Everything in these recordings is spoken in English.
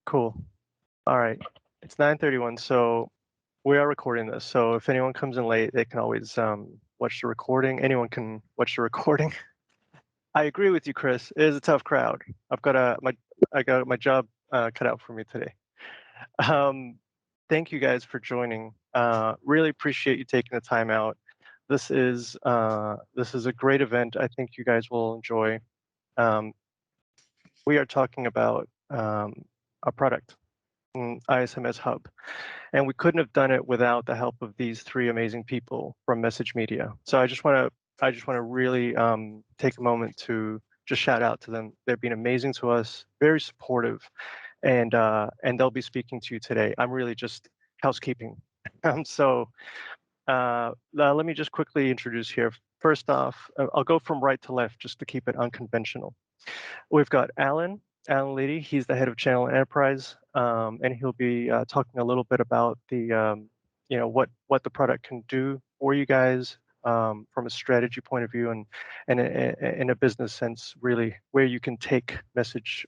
Cool. All right. It's 9:31, so we are recording this. So if anyone comes in late, they can always watch the recording. Anyone can watch the recording. I agree with you, Chris. It is a tough crowd. I got my job cut out for me today. Thank you guys for joining. Really appreciate you taking the time out. This is a great event. I think you guys will enjoy. We are talking about a product, iSMS Hub, and we couldn't have done it without the help of these three amazing people from Message Media. So I just want to really take a moment to just shout out to them. They've been amazing to us, very supportive, and they'll be speaking to you today. I'm really just housekeeping. So let me just quickly introduce here. First off, I'll go from right to left just to keep it unconventional. We've got Alan Leedy. He's the head of Channel and Enterprise, and he'll be talking a little bit about the, what the product can do for you guys from a strategy point of view, and in a business sense, really, where you can take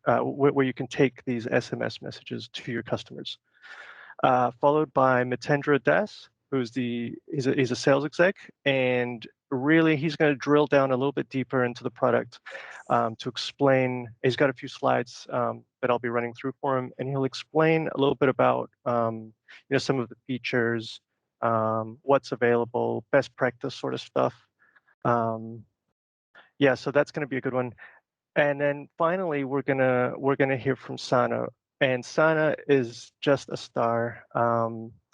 where you can take these SMS messages to your customers. Followed by Mitendra Das, who's he's a sales exec, and really he's going to drill down a little bit deeper into the product to explain. He's got a few slides that I'll be running through for him, and he'll explain a little bit about some of the features, what's available, best practice sort of stuff. Yeah, so that's going to be a good one. And then finally, we're gonna hear from Sana, and Sana is just a star.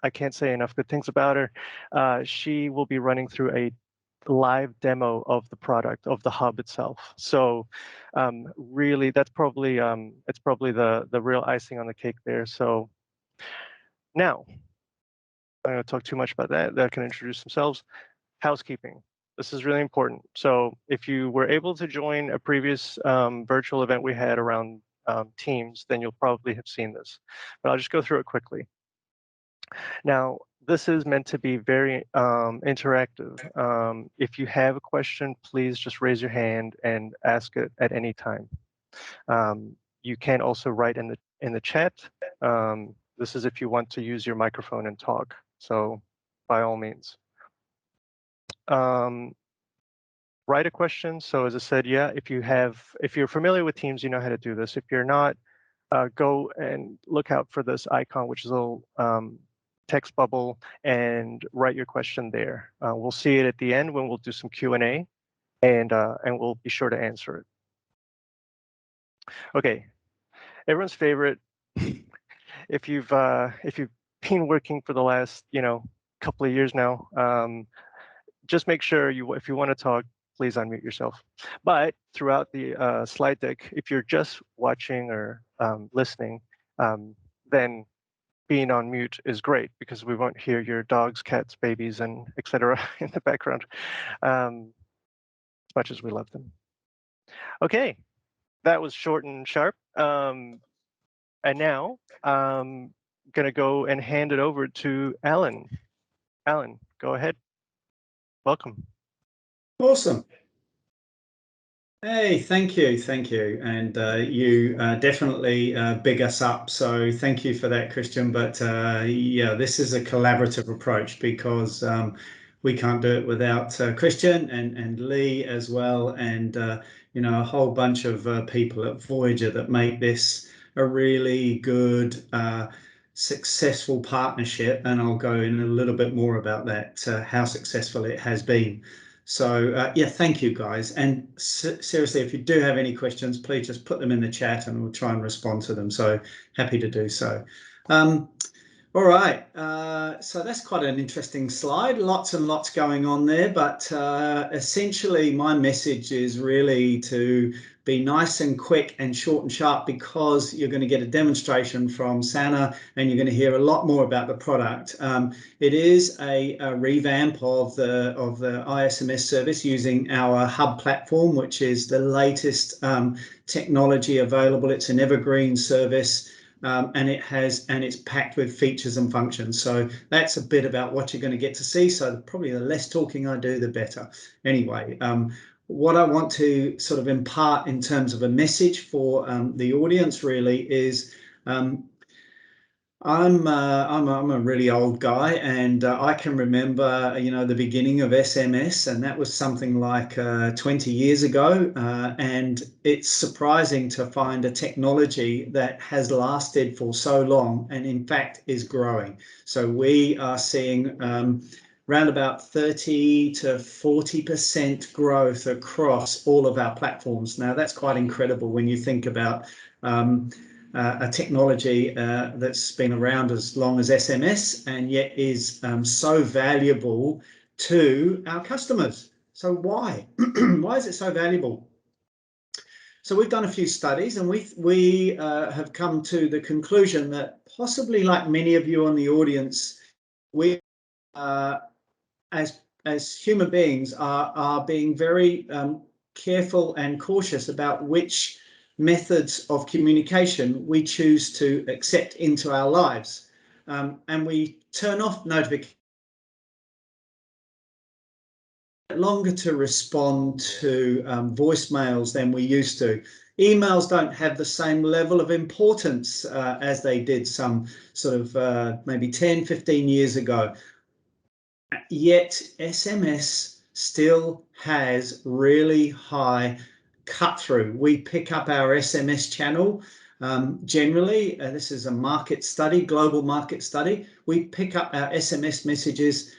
I can't say enough good things about her. She will be running through a live demo of the product, of the hub itself. So really, that's probably the real icing on the cake there. So now, I'm going to talk too much about that. They can introduce themselves. Housekeeping. This is really important. So if you were able to join a previous virtual event we had around Teams, then you'll probably have seen this. But I'll just go through it quickly. Now, this is meant to be very interactive. If you have a question, please just raise your hand and ask it at any time. You can also write in the chat. This is if you want to use your microphone and talk. So by all means. Write a question. So as I said, yeah, if you're familiar with Teams, you know how to do this. If you're not, go and look out for this icon, which is a little text bubble, and write your question there. We'll see it at the end when we'll do some Q&A, and we'll be sure to answer it. Okay, everyone's favorite. If you've been working for the last couple of years now, just make sure if you want to talk, please unmute yourself. But throughout the slide deck, if you're just watching or listening, then being on mute is great because we won't hear your dogs, cats, babies, and etc. in the background, as much as we love them. Okay, that was short and sharp. And now I'm gonna go and hand it over to Alan. Alan, go ahead. Welcome. Awesome. Hey, thank you. And you definitely big us up. So thank you for that, Christian. But yeah, this is a collaborative approach because we can't do it without Christian and Lee as well. And, a whole bunch of people at Voyager that make this a really good, successful partnership. And I'll go in a little bit more about that, how successful it has been. So yeah, thank you guys. And seriously, if you do have any questions, please just put them in the chat and we'll try and respond to them. So happy to do so. All right, so that's quite an interesting slide. Lots and lots going on there, but essentially my message is really to be nice and quick and short and sharp because you're going to get a demonstration from Sana and you're going to hear a lot more about the product. It is a revamp of the iSMS service using our hub platform, which is the latest technology available. It's an evergreen service. And it's packed with features and functions. So that's a bit about what you're going to get to see. So probably the less talking I do, the better. Anyway, what I want to sort of impart in terms of a message for the audience really is I'm a really old guy, and I can remember, the beginning of SMS, and that was something like 20 years ago. And it's surprising to find a technology that has lasted for so long, and in fact is growing. So we are seeing around about 30 to 40% growth across all of our platforms. Now that's quite incredible when you think about a technology that's been around as long as SMS and yet is so valuable to our customers. So why? Why is it so valuable? So we've done a few studies, and we have come to the conclusion that possibly, like many of you on the audience, we as human beings are being very careful and cautious about which methods of communication we choose to accept into our lives. And we turn off notifications longer to respond to voicemails than we used to. Emails don't have the same level of importance as they did some sort of maybe 10, 15 years ago. Yet SMS still has really high cut through. We pick up our SMS channel generally, this is a market study, global market study, we pick up our SMS messages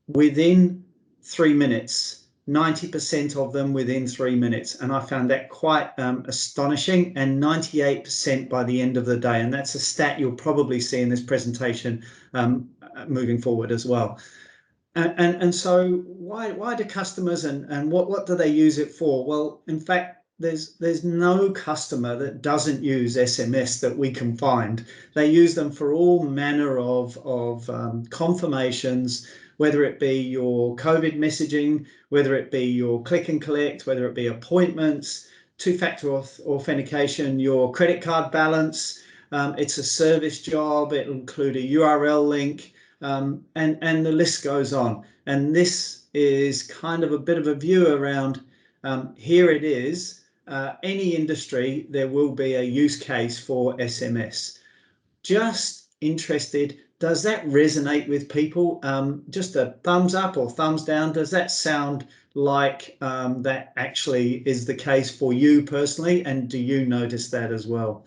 within 3 minutes, 90% of them within 3 minutes. And I found that quite astonishing, and 98% by the end of the day. And that's a stat you'll probably see in this presentation moving forward as well. And so why do customers and what do they use it for? Well, in fact, there's no customer that doesn't use SMS that we can find. They use them for all manner of confirmations, whether it be your COVID messaging, whether it be your click and collect, whether it be appointments, two-factor authentication, your credit card balance. It's a service job. It'll include a URL link. And the list goes on. And this is kind of a bit of a view around here it is. Any industry, there will be a use case for SMS. Just interested, does that resonate with people? Just a thumbs up or thumbs down. Does that sound like that actually is the case for you personally? And do you notice that as well?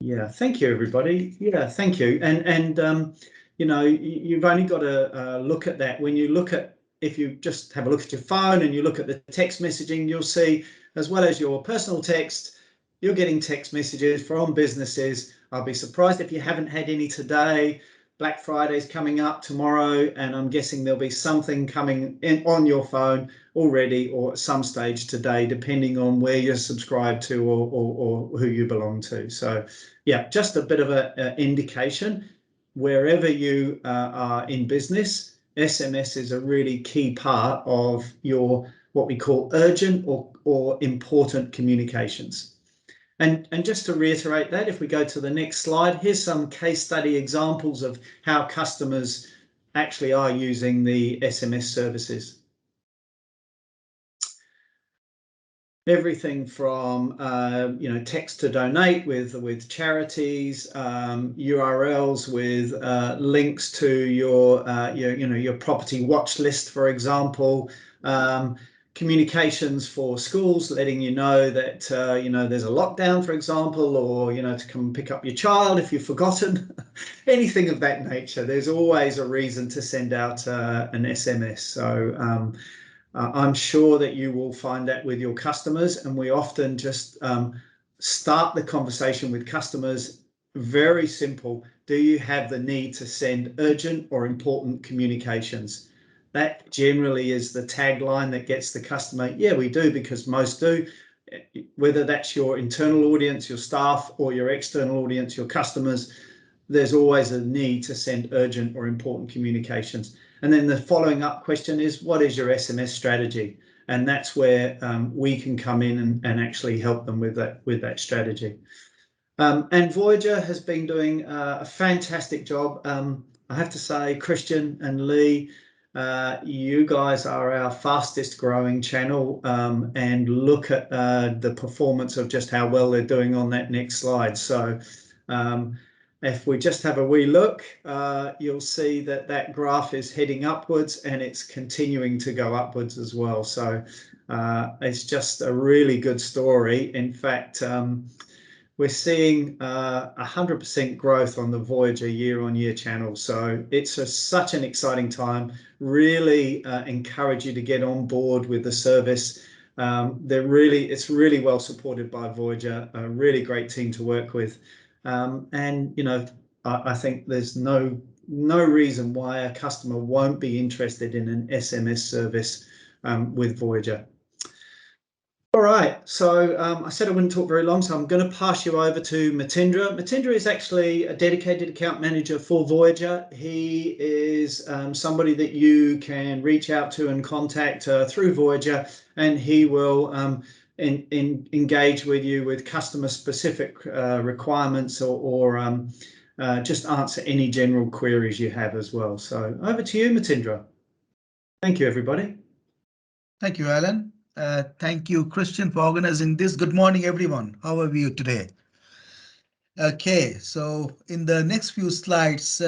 Yeah, thank you, everybody. Yeah, thank you. And you've only got to look at that. When you look at, if you just have a look at your phone and you look at the text messaging, you'll see, as well as your personal text, you're getting text messages from businesses. I'll be surprised if you haven't had any today. Black Friday's coming up tomorrow, and I'm guessing there'll be something coming in on your phone already or at some stage today, depending on where you're subscribed to or who you belong to. So yeah, just a bit of an indication. Wherever you are in business, SMS is a really key part of your what we call urgent or important communications. And just to reiterate that, if we go to the next slide, here's some case study examples of how customers actually are using the SMS services. Everything from text to donate with charities, URLs with links to your property watch list, for example, communications for schools letting you know that there's a lockdown, for example, or to come pick up your child if you've forgotten. Anything of that nature. There's always a reason to send out an SMS. So I'm sure that you will find that with your customers, and we often just start the conversation with customers. Very simple. Do you have the need to send urgent or important communications? That generally is the tagline that gets the customer. Yeah, we do, because most do. Whether that's your internal audience, your staff, or your external audience, your customers, there's always a need to send urgent or important communications. And then the following up question is, what is your SMS strategy? And that's where we can come in and actually help them with that strategy. And Voyager has been doing a fantastic job. I have to say, Christian and Lee, you guys are our fastest growing channel, and look at the performance of just how well they're doing on that next slide. So if we just have a wee look, you'll see that that graph is heading upwards and it's continuing to go upwards as well. So it's just a really good story. In fact, we're seeing 100% growth on the Voyager year-on-year channel. So it's such an exciting time. Really encourage you to get on board with the service. It's really well supported by Voyager, a really great team to work with. And you know, I think there's no reason why a customer won't be interested in an SMS service with Voyager. All right, so I said I wouldn't talk very long, so I'm going to pass you over to Matindra. Matindra is actually a dedicated account manager for Voyager. He is somebody that you can reach out to and contact through Voyager, and he will engage with you with customer-specific requirements or just answer any general queries you have as well. So over to you, Matindra. Thank you, everybody. Thank you, Alan. Thank you, Christian, for organizing this. Good morning, everyone. How are you today? Okay, so in the next few slides,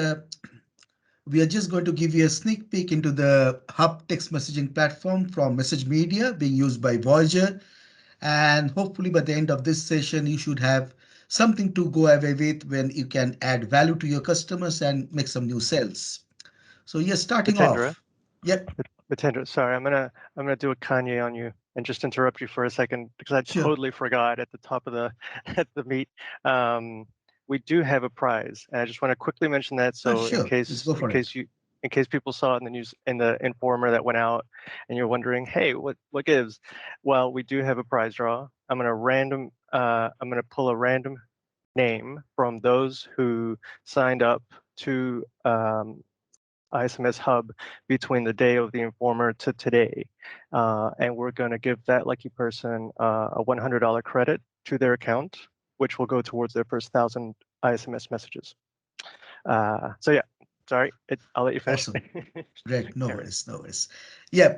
we are just going to give you a sneak peek into the Hub text messaging platform from Message Media being used by Voyager. And hopefully by the end of this session, you should have something to go away with when you can add value to your customers and make some new sales. So yes, starting off. Yep. Matindra, sorry, I'm gonna do a Kanye on you and just interrupt you for a second because I totally forgot at the top of the meet. We do have a prize, and I just want to quickly mention that. So in case people saw it in the news in the Informer that went out, and you're wondering, hey, what gives? Well, we do have a prize draw. I'm gonna pull a random name from those who signed up to iSMS Hub between the day of the Informer to today. And we're going to give that lucky person a $100 credit to their account, which will go towards their first 1,000 iSMS messages. So yeah, sorry, I'll let you finish. Awesome. Great, no worries. Yeah.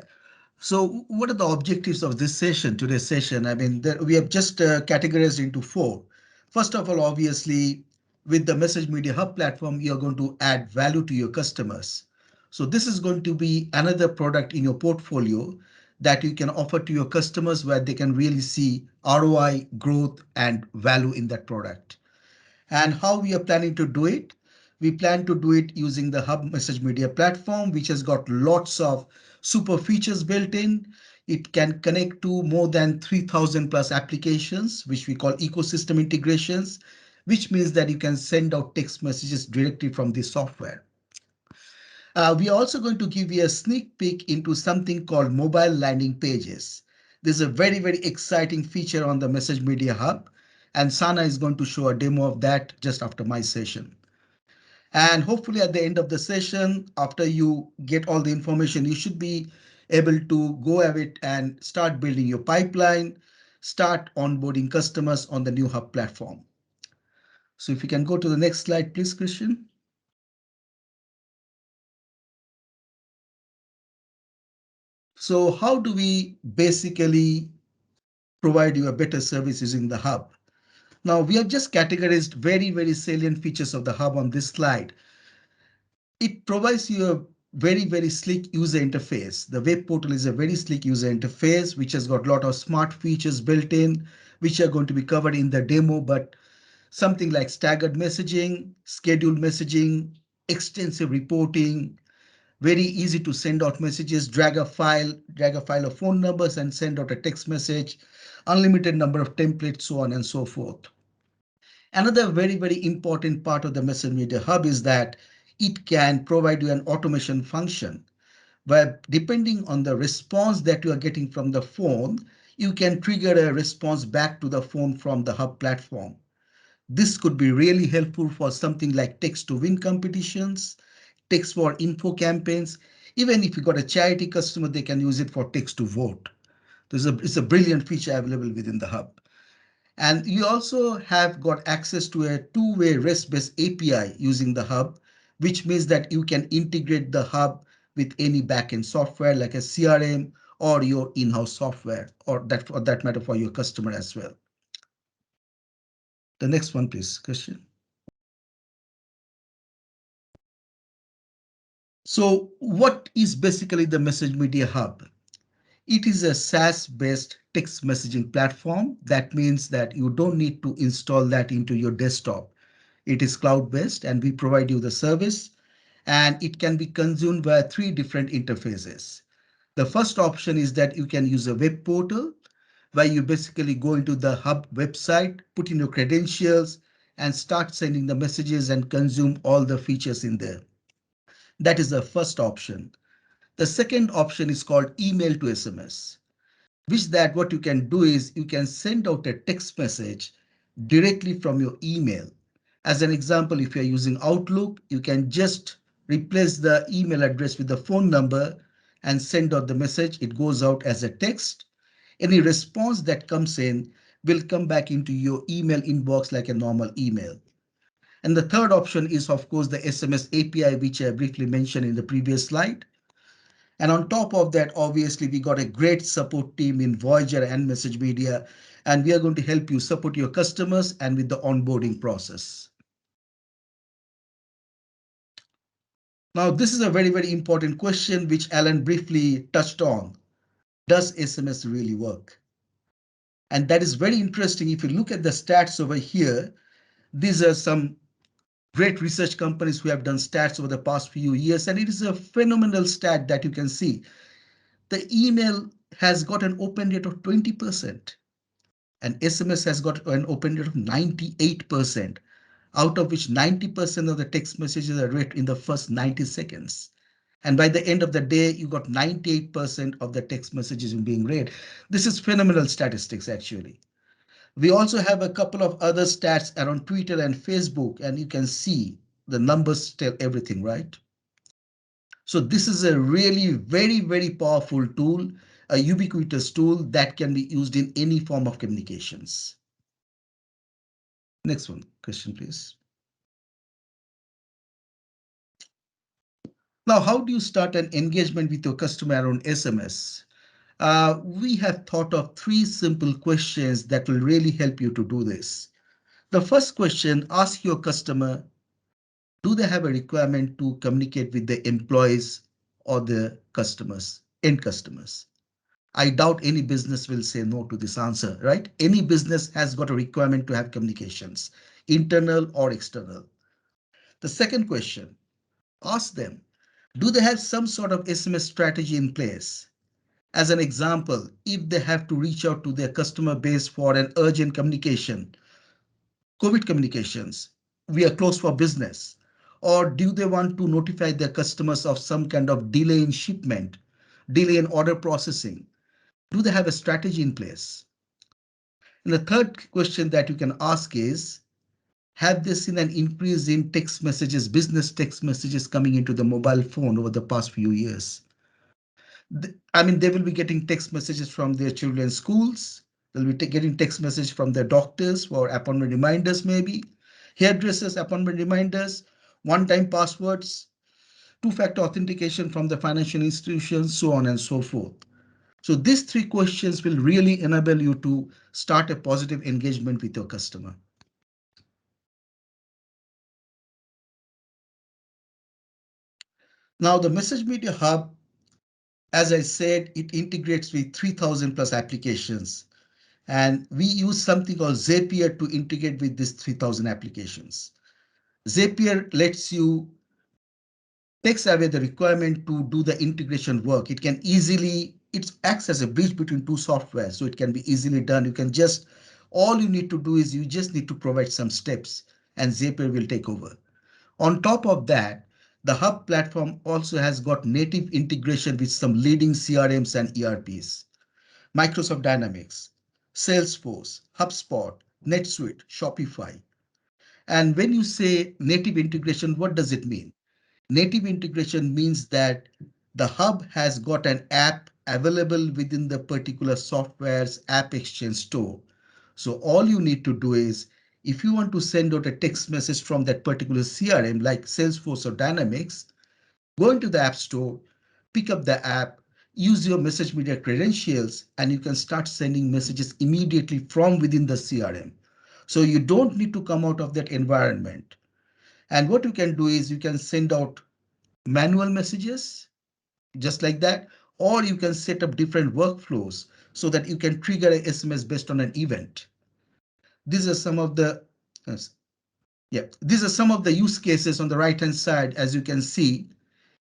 So what are the objectives of this session, today's session? I mean, we have just categorized into 4. First of all, obviously, with the Message Media Hub platform, you're going to add value to your customers. So this is going to be another product in your portfolio that you can offer to your customers where they can really see ROI, growth, and value in that product. And how we are planning to do it? We plan to do it using the Hub Message Media platform, which has got lots of super features built in. It can connect to more than 3,000 plus applications, which we call ecosystem integrations, which means that you can send out text messages directly from the software. We are also going to give you a sneak peek into something called mobile landing pages. This is a very, very exciting feature on the Message Media Hub, and Sana is going to show a demo of that just after my session. And hopefully at the end of the session, after you get all the information, you should be able to go ahead and start building your pipeline, start onboarding customers on the new Hub platform. So if you can go to the next slide, please, Christian. So how do we basically provide you a better service using the Hub? Now, we have just categorized very, very salient features of the Hub on this slide. It provides you a very, very sleek user interface. The web portal is a very sleek user interface, which has got a lot of smart features built in, which are going to be covered in the demo, but something like staggered messaging, scheduled messaging, extensive reporting, very easy to send out messages, drag a file of phone numbers and send out a text message, unlimited number of templates, so on and so forth. Another very, very important part of the Message Media Hub is that it can provide you an automation function where, depending on the response that you are getting from the phone, you can trigger a response back to the phone from the Hub platform. This could be really helpful for something like text to win competitions, text for info campaigns. Even if you got a charity customer, they can use it for text to vote. It's a brilliant feature available within the Hub. And you also have got access to a two-way REST-based API using the Hub, which means that you can integrate the Hub with any backend software like a CRM or your in-house software, or that matter for your customer as well. The next one, please, Christian. So what is basically the Message Media Hub? It is a SaaS-based text messaging platform. That means that you don't need to install that into your desktop. It is cloud-based and we provide you the service, and it can be consumed by three different interfaces. The first option is that you can use a web portal where you basically go into the Hub website, put in your credentials, and start sending the messages and consume all the features in there. That is the first option. The second option is called email to SMS, which that what you can do is you can send out a text message directly from your email. As an example, if you're using Outlook, you can just replace the email address with the phone number and send out the message. It goes out as a text. Any response that comes in will come back into your email inbox like a normal email. And the third option is, of course, the SMS API, which I briefly mentioned in the previous slide. And on top of that, obviously, we got a great support team in Voyager and Message Media, and we are going to help you support your customers and with the onboarding process. Now, this is a very, very important question, which Alan briefly touched on. Does SMS really work? And that is very interesting. If you look at the stats over here, these are some great research companies who have done stats over the past few years, and it is a phenomenal stat that you can see. The email has got an open rate of 20%, and SMS has got an open rate of 98%, out of which 90% of the text messages are read in the first 90 seconds. And by the end of the day, you got 98% of the text messages being read. This is phenomenal statistics, actually. We also have a couple of other stats around Twitter and Facebook, and you can see the numbers tell everything, right? So this is a really very, very powerful tool, a ubiquitous tool that can be used in any form of communications. Next one, question, please. Now, how do you start an engagement with your customer around SMS? We have thought of three simple questions that will really help you to do this. The first question, ask your customer, do they have a requirement to communicate with the employees or the customers, end customers? I doubt any business will say no to this answer, right? Any business has got a requirement to have communications, internal or external. The second question, ask them, do they have some sort of SMS strategy in place? As an example, if they have to reach out to their customer base for an urgent communication, COVID communications, we are closed for business, or do they want to notify their customers of some kind of delay in shipment, delay in order processing? Do they have a strategy in place? And the third question that you can ask is, have they seen an increase in text messages, business text messages coming into the mobile phone over the past few years? I mean, they will be getting text messages from their children's schools. They'll be getting text messages from their doctors for appointment reminders, maybe hairdressers, appointment reminders, one-time passwords, two-factor authentication from the financial institutions, so on and so forth. So these three questions will really enable you to start a positive engagement with your customer. Now, the Message Media Hub, as I said, it integrates with 3,000 plus applications. And we use something called Zapier to integrate with these 3,000 applications. Zapier lets you takes away the requirement to do the integration work. It can easily, it acts as a bridge between two softwares, so it can be easily done. You can just, all you need to do is you just need to provide some steps and Zapier will take over. On top of that, the Hub platform also has got native integration with some leading CRMs and ERPs, Microsoft Dynamics, Salesforce, HubSpot, NetSuite, Shopify. And when you say native integration, what does it mean? Native integration means that the Hub has got an app available within the particular software's app exchange store. So all you need to do is, if you want to send out a text message from that particular CRM like Salesforce or Dynamics, go into the App Store, pick up the app, use your message media credentials, and you can start sending messages immediately from within the CRM. So you don't need to come out of that environment. And what you can do is you can send out manual messages, just like that, or you can set up different workflows so that you can trigger an SMS based on an event. These are some of the these are some of the use cases on the right hand side, as you can see,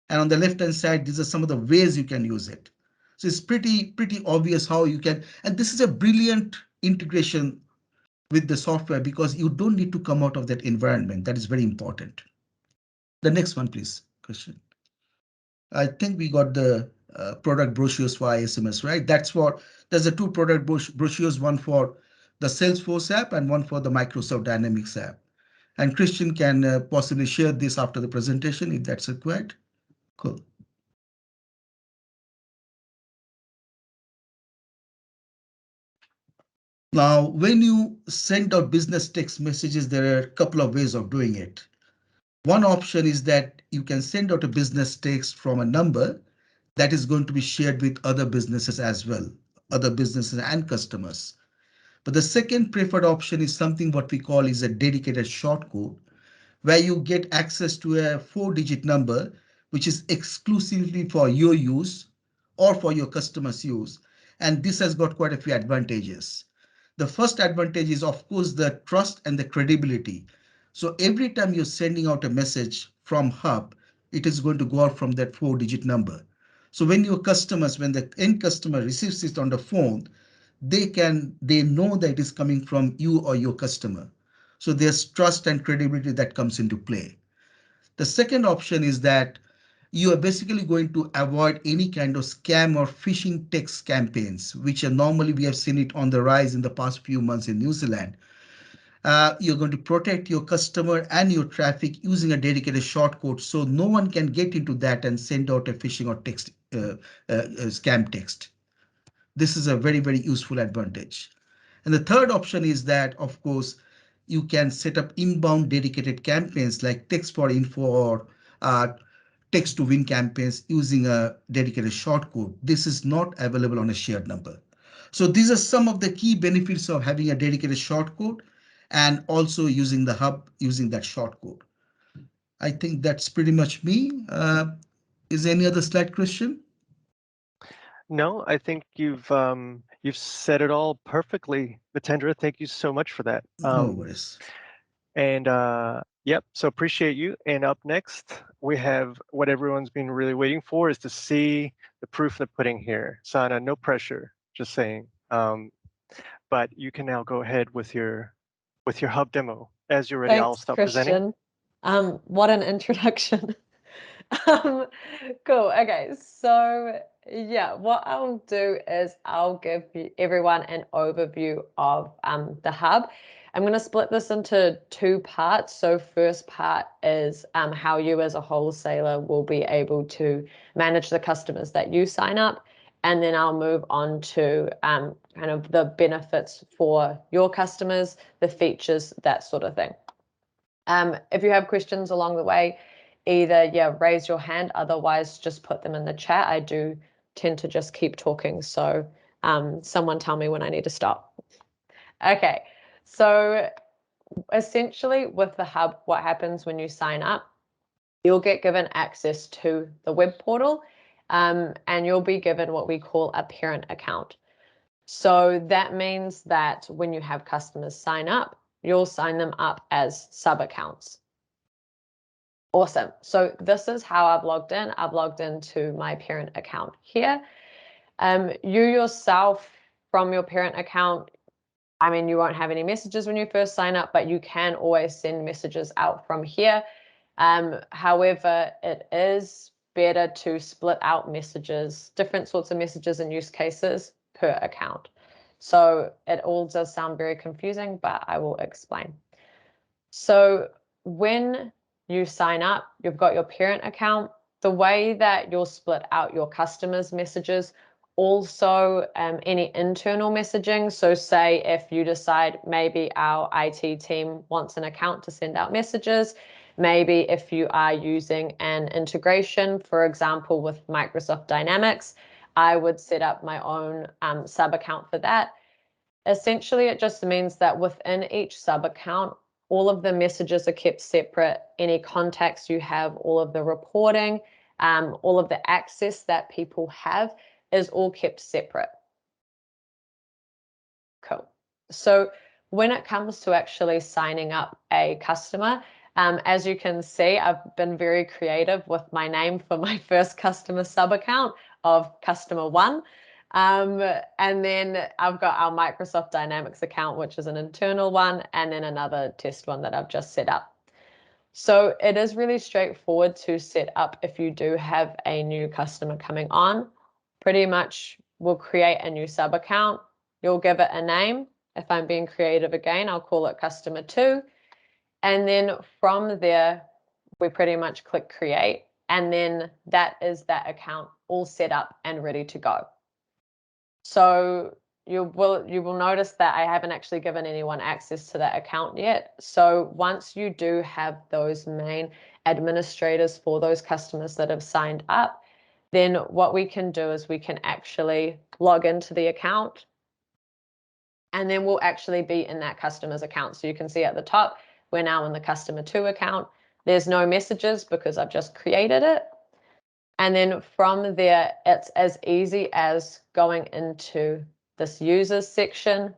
and on the left hand side, these are some of the ways you can use it. So it's pretty obvious how you can, and this is a brilliant integration with the software because you don't need to come out of that environment. That is very important. The next one, please, Christian. I think we got the product brochures for iSMS, right? There's a two product brochures, one for the Salesforce app and one for the Microsoft Dynamics app. And Christian can possibly share this after the presentation if that's required. Cool. Now, when you send out business text messages, there are a couple of ways of doing it. One option is that you can send out a business text from a number that is going to be shared with other businesses as well, other businesses and customers. But the second preferred option is something what we call is a dedicated shortcode, where you get access to a 4-digit number, which is exclusively for your use or for your customers' use. And this has got quite a few advantages. The first advantage is, of course, the trust and the credibility. So every time you're sending out a message from Hub, it is going to go out from that 4-digit number. So when the end customer receives it on the phone, they know that it is coming from you or your customer. So there's trust and credibility that comes into play. The second option is that you are basically going to avoid any kind of scam or phishing text campaigns, which are normally we have seen it on the rise in the past few months in New Zealand. You're going to protect your customer and your traffic using a dedicated shortcode, so no one can get into that and send out a phishing or scam text. This is a very useful advantage. And the third option is that, of course, you can set up inbound dedicated campaigns like text for info or text to win campaigns using a dedicated shortcode. This is not available on a shared number. So these are some of the key benefits of having a dedicated shortcode and also using the Hub using that shortcode. I think that's pretty much me. Is there any other slide, Christian? No, I think you've said it all perfectly, Vitendra. Thank you so much for that. No worries. And yep, so appreciate you. And up next, we have what everyone's been really waiting for, is to see the proof of the pudding here. Sana, no pressure, just saying. But you can now go ahead with your Hub demo. As you're ready, I'll stop presenting. What an introduction. Cool. Okay, so yeah, what I'll do is I'll give everyone an overview of the Hub. I'm going to split this into two parts. So first part is how you as a wholesaler will be able to manage the customers that you sign up. And then I'll move on to kind of the benefits for your customers, the features, that sort of thing. If you have questions along the way, either raise your hand, otherwise just put them in the chat. I do tend to just keep talking, so someone tell me when I need to stop. Okay, so essentially with the Hub, what happens when you sign up, you'll get given access to the web portal, and you'll be given what we call a parent account. So that means that when you have customers sign up, you'll sign them up as sub accounts. Awesome. So this is how I've logged in. I've logged into my parent account here. You yourself, from your parent account, I mean, you won't have any messages when you first sign up, but you can always send messages out from here. However, it is better to split out messages, different sorts of messages and use cases per account. So it all does sound very confusing, but I will explain. So when you sign up, you've got your parent account. The way that you'll split out your customers' messages, also any internal messaging. So say if you decide maybe our IT team wants an account to send out messages, maybe if you are using an integration, for example, with Microsoft Dynamics, I would set up my own sub account for that. Essentially, it just means that within each sub account, all of the messages are kept separate. Any contacts you have, all of the reporting, all of the access that people have is all kept separate. Cool. So when it comes to actually signing up a customer, as you can see, I've been very creative with my name for my first customer sub account of customer 1. And then I've got our Microsoft Dynamics account, which is an internal one, and then another test one that I've just set up. So it is really straightforward to set up if you do have a new customer coming on. Pretty much we'll create a new sub account. You'll give it a name. If I'm being creative again, I'll call it customer 2. And then from there, we pretty much click create. And then that is that account all set up and ready to go. So you will notice that I haven't actually given anyone access to that account yet. So once you do have those main administrators for those customers that have signed up, then what we can do is we can actually log into the account, and then we'll actually be in that customer's account. So you can see at the top, we're now in the customer 2 account. There's no messages because I've just created it. And then from there, it's as easy as going into this users section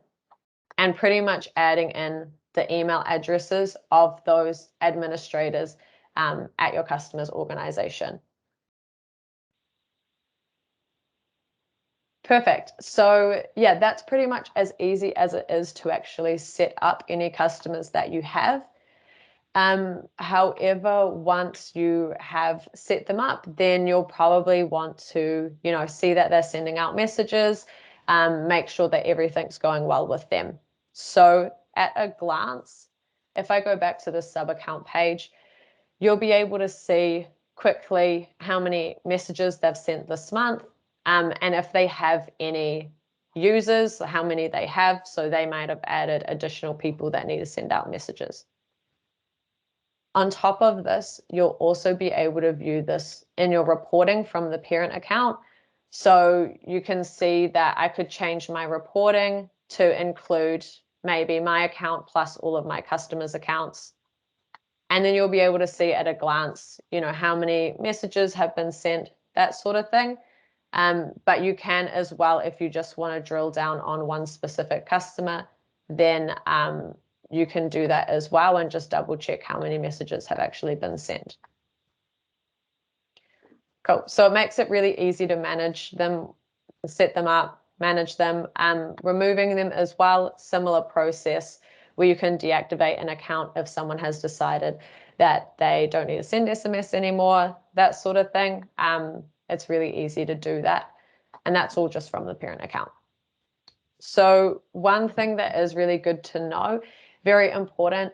and pretty much adding in the email addresses of those administrators at your customer's organization. Perfect. So yeah, that's pretty much as easy as it is to actually set up any customers that you have. However, once you have set them up, then you'll probably want to, see that they're sending out messages, make sure that everything's going well with them. So at a glance, if I go back to the sub account page, you'll be able to see quickly how many messages they've sent this month, and if they have any users, how many they have. So they might have added additional people that need to send out messages. On top of this, you'll also be able to view this in your reporting from the parent account. So you can see that I could change my reporting to include maybe my account plus all of my customers' accounts. And then you'll be able to see at a glance, how many messages have been sent, that sort of thing. But you can as well, if you just want to drill down on one specific customer, then you can do that as well and just double check how many messages have actually been sent. Cool. So it makes it really easy to manage them, set them up, manage them, removing them as well. Similar process where you can deactivate an account if someone has decided that they don't need to send SMS anymore, that sort of thing. It's really easy to do that. And that's all just from the parent account. So one thing that is really good to know, very important,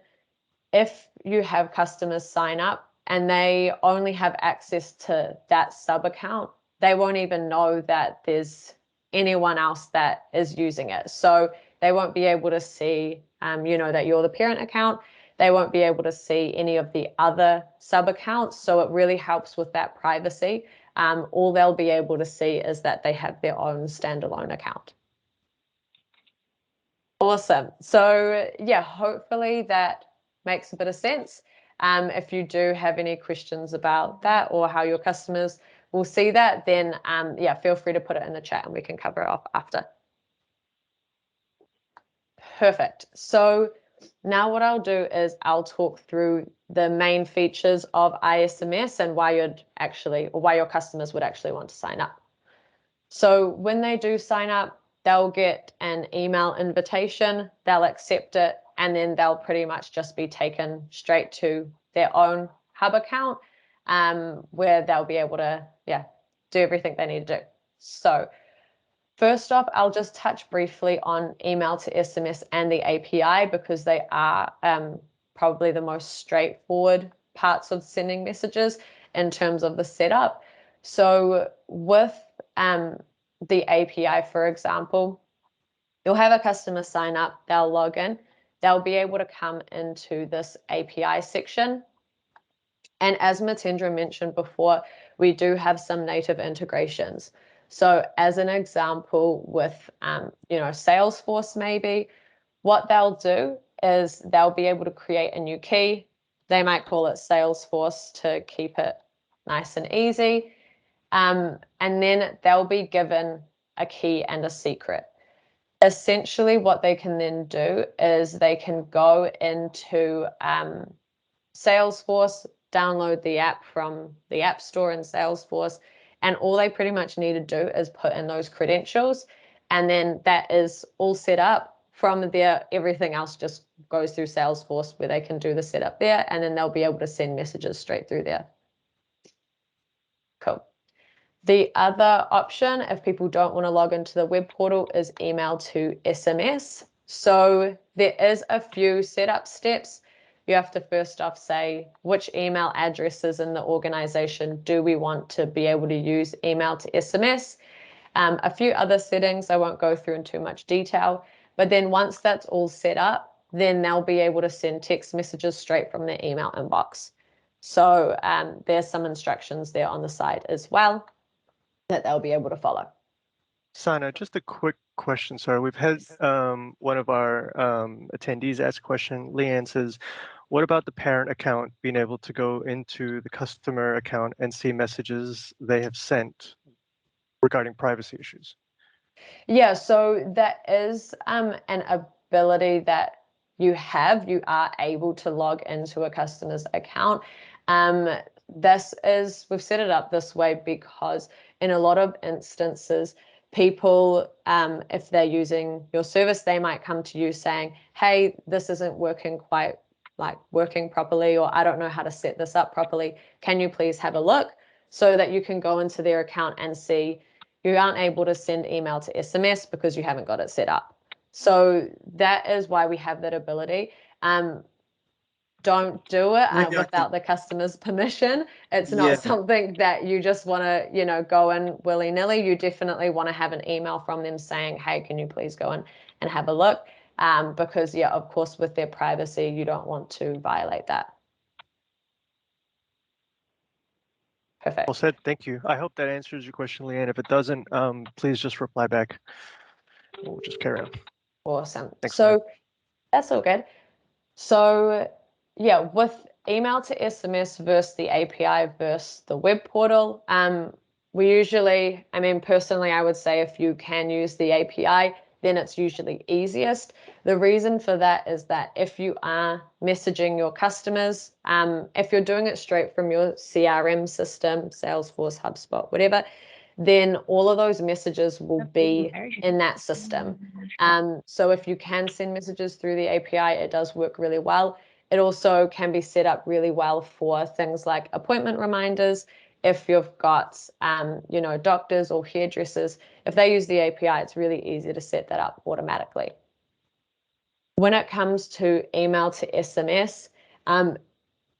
if you have customers sign up and they only have access to that sub account, they won't even know that there's anyone else that is using it. So they won't be able to see, that you're the parent account. They won't be able to see any of the other sub accounts. So it really helps with that privacy. All they'll be able to see is that they have their own standalone account. Awesome. So yeah, hopefully that makes a bit of sense. If you do have any questions about that or how your customers will see that, then yeah, feel free to put it in the chat and we can cover it off after. Perfect. So now what I'll do is I'll talk through the main features of iSMS and why your customers would actually want to sign up. So when they do sign up, they'll get an email invitation, they'll accept it, and then they'll pretty much just be taken straight to their own hub account where they'll be able to, do everything they need to do. So first off, I'll just touch briefly on email to SMS and the API because they are probably the most straightforward parts of sending messages in terms of the setup. So with the API, for example, you'll have a customer sign up, they'll log in, they'll be able to come into this API section. And as Matendra mentioned before, we do have some native integrations. So as an example with, Salesforce maybe, what they'll do is they'll be able to create a new key. They might call it Salesforce to keep it nice and easy. And then they'll be given a key and a secret. Essentially, what they can then do is they can go into Salesforce, download the app from the App Store in Salesforce, and all they pretty much need to do is put in those credentials, and then that is all set up. From there, everything else just goes through Salesforce where they can do the setup there, and then they'll be able to send messages straight through there. Cool. The other option, if people don't want to log into the web portal, is email to SMS. So there is a few setup steps. You have to first off say which email addresses in the organization do we want to be able to use email to SMS. A few other settings I won't go through in too much detail, but then once that's all set up, then they'll be able to send text messages straight from their email inbox. So there's some instructions there on the side as well that they'll be able to follow. Sana, just a quick question. Sorry, we've had one of our attendees ask a question. Leanne says, what about the parent account being able to go into the customer account and see messages they have sent regarding privacy issues? Yeah, so that is an ability that you have. You are able to log into a customer's account. We've set it up this way because in a lot of instances, people, if they're using your service, they might come to you saying, hey, this isn't working working properly, or I don't know how to set this up properly. Can you please have a look? So that you can go into their account and see. You aren't able to send email to SMS because you haven't got it set up. So that is why we have that ability. Don't do it without the customer's permission. It's not something that you just want to, go in willy-nilly. You definitely want to have an email from them saying, hey, can you please go in and have a look? Because, yeah, of course, with their privacy, you don't want to violate that. Perfect. Well said. Thank you. I hope that answers your question, Leanne. If it doesn't, please just reply back. We'll just carry on. Awesome. Thanks, so that's all good. So yeah, with email to SMS versus the API versus the web portal, we usually, personally, I would say if you can use the API, then it's usually easiest. The reason for that is that if you are messaging your customers, if you're doing it straight from your CRM system, Salesforce, HubSpot, whatever, then all of those messages will be in that system. So if you can send messages through the API, it does work really well. It also can be set up really well for things like appointment reminders. If you've got, doctors or hairdressers, if they use the API, it's really easy to set that up automatically. When it comes to email to SMS,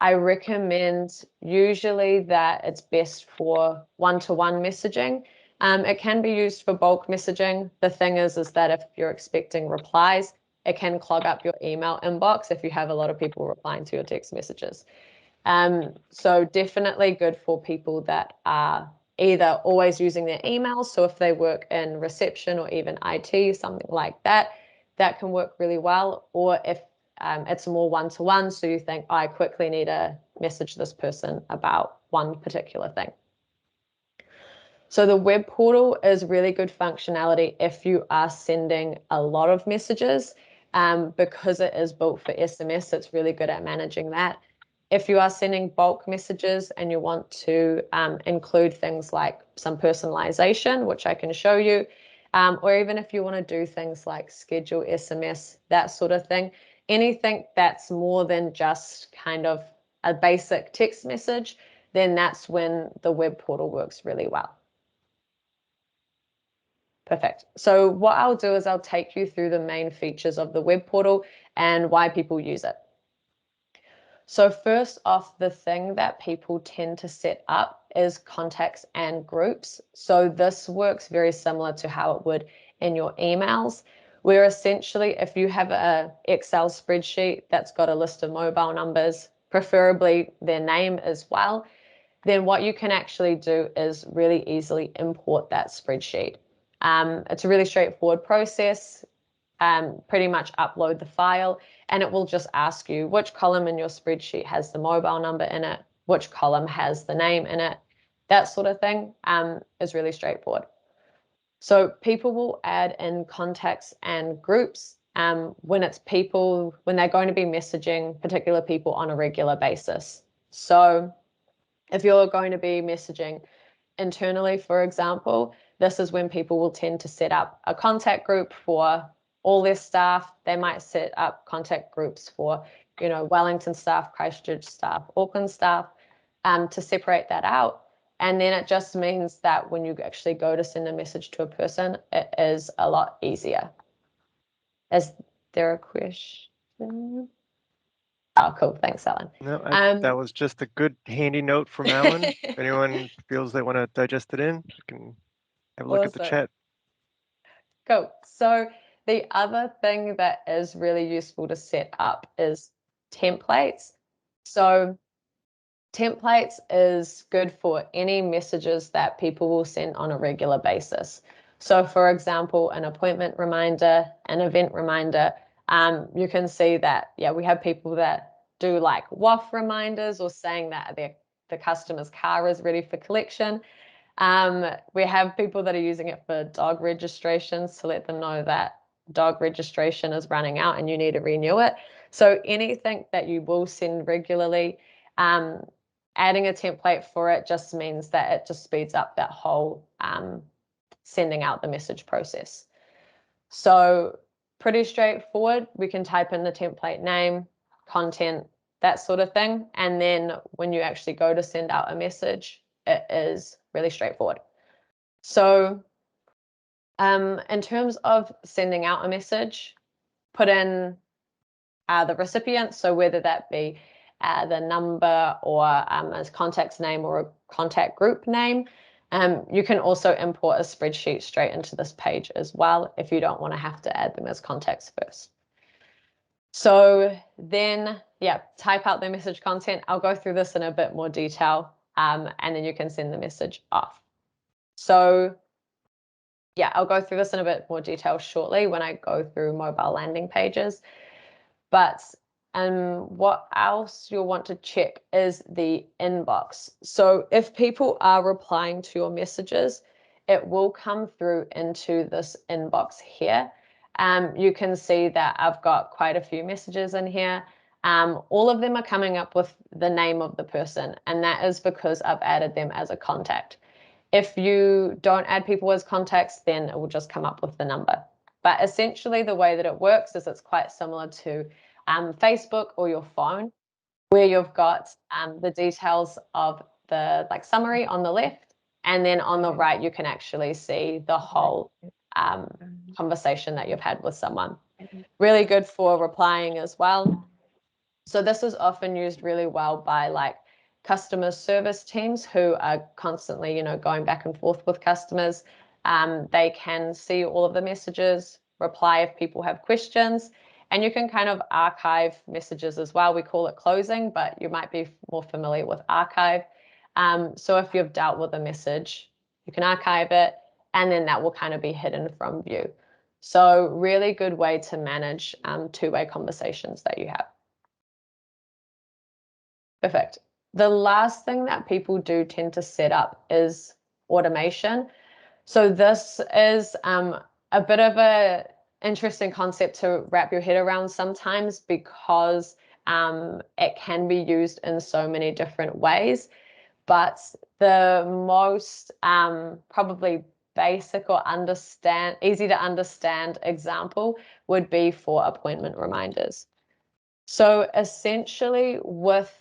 I recommend usually that it's best for one-to-one messaging. It can be used for bulk messaging. The thing is that if you're expecting replies, it can clog up your email inbox if you have a lot of people replying to your text messages. So definitely good for people that are either always using their emails. So if they work in reception or even IT, something like that, that can work really well. Or if it's more one-to-one, so you think, I quickly need to message this person about one particular thing. So the web portal is really good functionality if you are sending a lot of messages. Because it is built for SMS, it's really good at managing that. If you are sending bulk messages and you want to include things like some personalization, which I can show you, or even if you want to do things like schedule SMS, that sort of thing, anything that's more than just kind of a basic text message, then that's when the web portal works really well. Perfect. So what I'll do is I'll take you through the main features of the web portal and why people use it. So first off, the thing that people tend to set up is contacts and groups. So this works very similar to how it would in your emails, where essentially if you have an Excel spreadsheet that's got a list of mobile numbers, preferably their name as well, then what you can actually do is really easily import that spreadsheet. It's a really straightforward process. pretty much upload the file, and it will just ask you which column in your spreadsheet has the mobile number in it, which column has the name in it. That sort of thing is really straightforward. So people will add in contacts and groups when they're going to be messaging particular people on a regular basis. So if you're going to be messaging internally, for example, this is when people will tend to set up a contact group for all their staff. They might set up contact groups for, Wellington staff, Christchurch staff, Auckland staff, to separate that out. And then it just means that when you actually go to send a message to a person, it is a lot easier. Is there a question? Oh, cool. Thanks, Alan. No, that was just a good handy note from Alan. If anyone feels they want to digest it in, you can have a look at the chat. Cool. So the other thing that is really useful to set up is templates. So templates is good for any messages that people will send on a regular basis. So for example, an appointment reminder, an event reminder, you can see that, we have people that do like WAF reminders or saying that the customer's car is ready for collection. We have people that are using it for dog registrations to let them know that dog registration is running out and you need to renew it. So anything that you will send regularly, adding a template for it just means that it just speeds up that whole sending out the message process. So pretty straightforward. We can type in the template name, content, that sort of thing. And then when you actually go to send out a message, it is really straightforward. So in terms of sending out a message, put in the recipient. So whether that be the number or as contact's name or a contact group name. You can also import a spreadsheet straight into this page as well if you don't want to have to add them as contacts first. So then, type out the message content. I'll go through this in a bit more detail, and then you can send the message off. So I'll go through this in a bit more detail shortly when I go through mobile landing pages. But what else you'll want to check is the inbox. So if people are replying to your messages, it will come through into this inbox here. You can see that I've got quite a few messages in here. All of them are coming up with the name of the person, and that is because I've added them as a contact. If you don't add people as contacts, then it will just come up with the number. But essentially the way that it works is it's quite similar to Facebook or your phone, where you've got the details of the summary on the left, and then on the right you can actually see the whole conversation that you've had with someone. Really good for replying as well. So this is often used really well by customer service teams who are constantly, going back and forth with customers. They can see all of the messages, reply if people have questions, and you can kind of archive messages as well. We call it closing, but you might be more familiar with archive. So if you've dealt with a message, you can archive it, and then that will kind of be hidden from view. So really good way to manage two-way conversations that you have. Perfect. The last thing that people do tend to set up is automation. So this is a bit of a interesting concept to wrap your head around sometimes because it can be used in so many different ways. But the most probably basic or easy to understand example would be for appointment reminders. So essentially with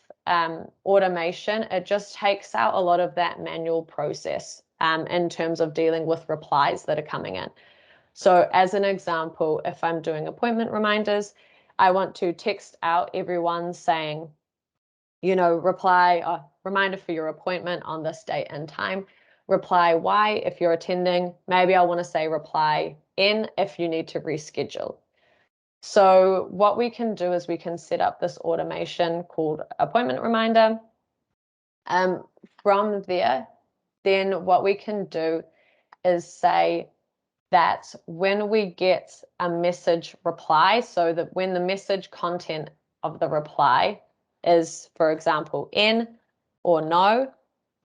automation, it just takes out a lot of that manual process in terms of dealing with replies that are coming in. So as an example, if I'm doing appointment reminders, I want to text out everyone saying, reply, reminder for your appointment on this date and time. Reply Y if you're attending. Maybe I want to say reply N if you need to reschedule. So what we can do is we can set up this automation called appointment reminder. From there, then what we can do is say, that when we get a message reply, so that when the message content of the reply is, for example, N or no,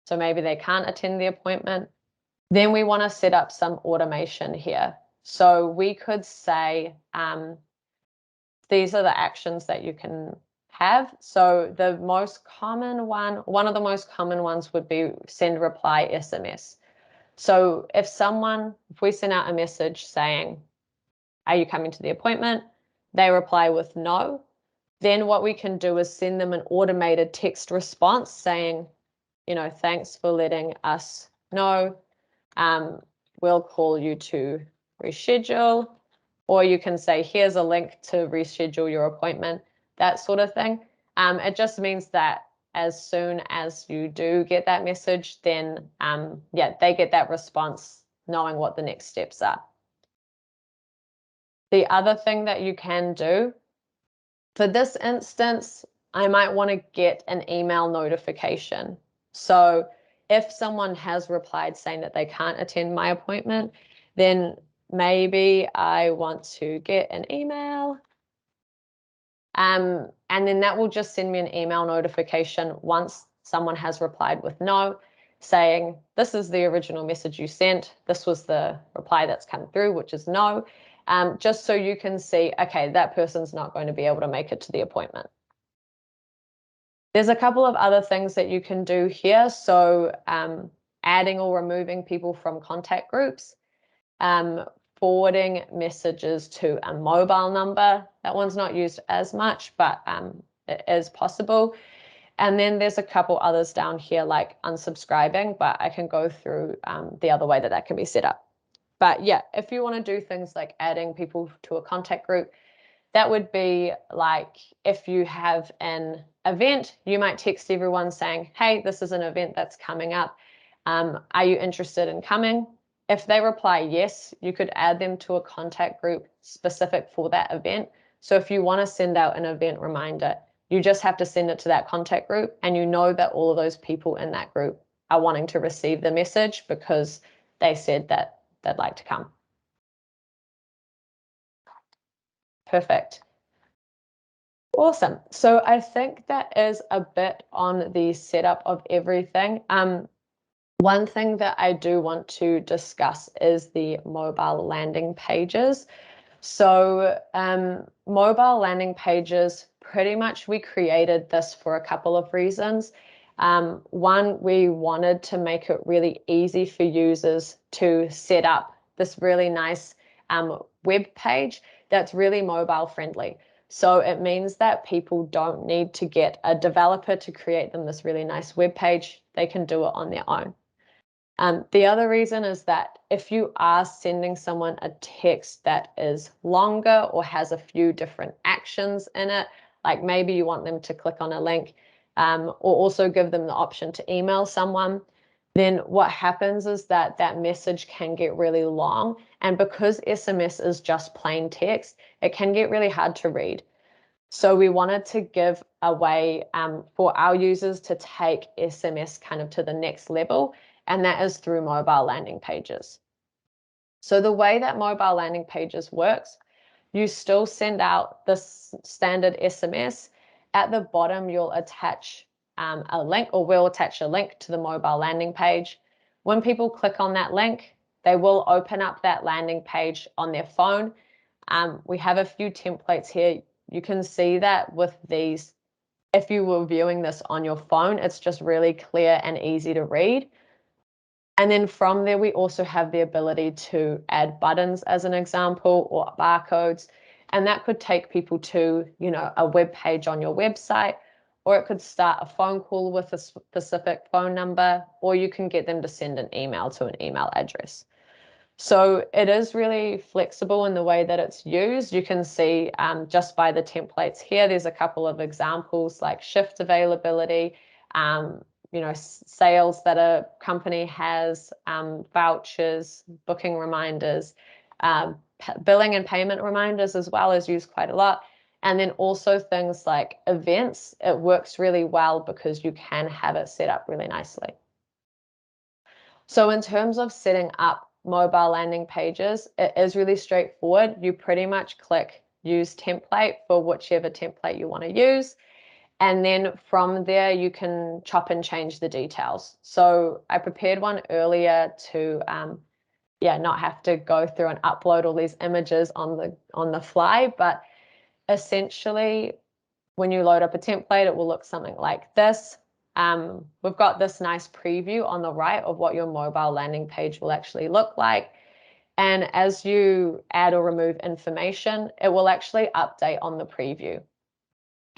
so maybe they can't attend the appointment, then we want to set up some automation here. So we could say, these are the actions that you can have. So the most common one of the most common ones would be send reply SMS. So if we send out a message saying, are you coming to the appointment? They reply with no. Then what we can do is send them an automated text response saying, thanks for letting us know. We'll call you to reschedule. Or you can say, here's a link to reschedule your appointment, that sort of thing. It just means that as soon as you do get that message, then they get that response knowing what the next steps are. The other thing that you can do, for this instance, I might want to get an email notification. So if someone has replied saying that they can't attend my appointment, then maybe I want to get an email. And then that will just send me an email notification once someone has replied with no, saying, this is the original message you sent. This was the reply that's come through, which is no. Just so you can see, okay, that person's not going to be able to make it to the appointment. There's a couple of other things that you can do here. So adding or removing people from contact groups, forwarding messages to a mobile number. That one's not used as much, but it is possible. And then there's a couple others down here like unsubscribing, but I can go through the other way that can be set up. But yeah, if you want to do things like adding people to a contact group, that would be like if you have an event, you might text everyone saying, hey, this is an event that's coming up. Are you interested in coming? If they reply yes, you could add them to a contact group specific for that event. So if you want to send out an event reminder, you just have to send it to that contact group, and you know that all of those people in that group are wanting to receive the message because they said that they'd like to come. Perfect. Awesome. So I think that is a bit on the setup of everything. One thing that I do want to discuss is the mobile landing pages. So mobile landing pages, pretty much we created this for a couple of reasons. One, we wanted to make it really easy for users to set up this really nice web page that's really mobile friendly. So it means that people don't need to get a developer to create them this really nice web page. They can do it on their own. The other reason is that if you are sending someone a text that is longer or has a few different actions in it, like maybe you want them to click on a link or also give them the option to email someone, then what happens is that that message can get really long. And because SMS is just plain text, it can get really hard to read. So we wanted to give a way for our users to take SMS kind of to the next level, and that is through mobile landing pages. So the way that mobile landing pages works, you still send out the standard SMS. At the bottom, you'll attach a link, or we'll attach a link to the mobile landing page. When people click on that link, they will open up that landing page on their phone. We have a few templates here. You can see that with these, if you were viewing this on your phone, it's just really clear and easy to read. And then from there, we also have the ability to add buttons as an example, or barcodes. And that could take people to, a web page on your website, or it could start a phone call with a specific phone number, or you can get them to send an email to an email address. So it is really flexible in the way that it's used. You can see just by the templates here, there's a couple of examples like shift availability, sales that a company has, vouchers, booking reminders, billing and payment reminders as well is used quite a lot. And then also things like events, it works really well because you can have it set up really nicely. So in terms of setting up mobile landing pages, it is really straightforward. You pretty much click use template for whichever template you want to use. And then from there, you can chop and change the details. So I prepared one earlier to not have to go through and upload all these images on the fly. But essentially, when you load up a template, it will look something like this. We've got this nice preview on the right of what your mobile landing page will actually look like. And as you add or remove information, it will actually update on the preview.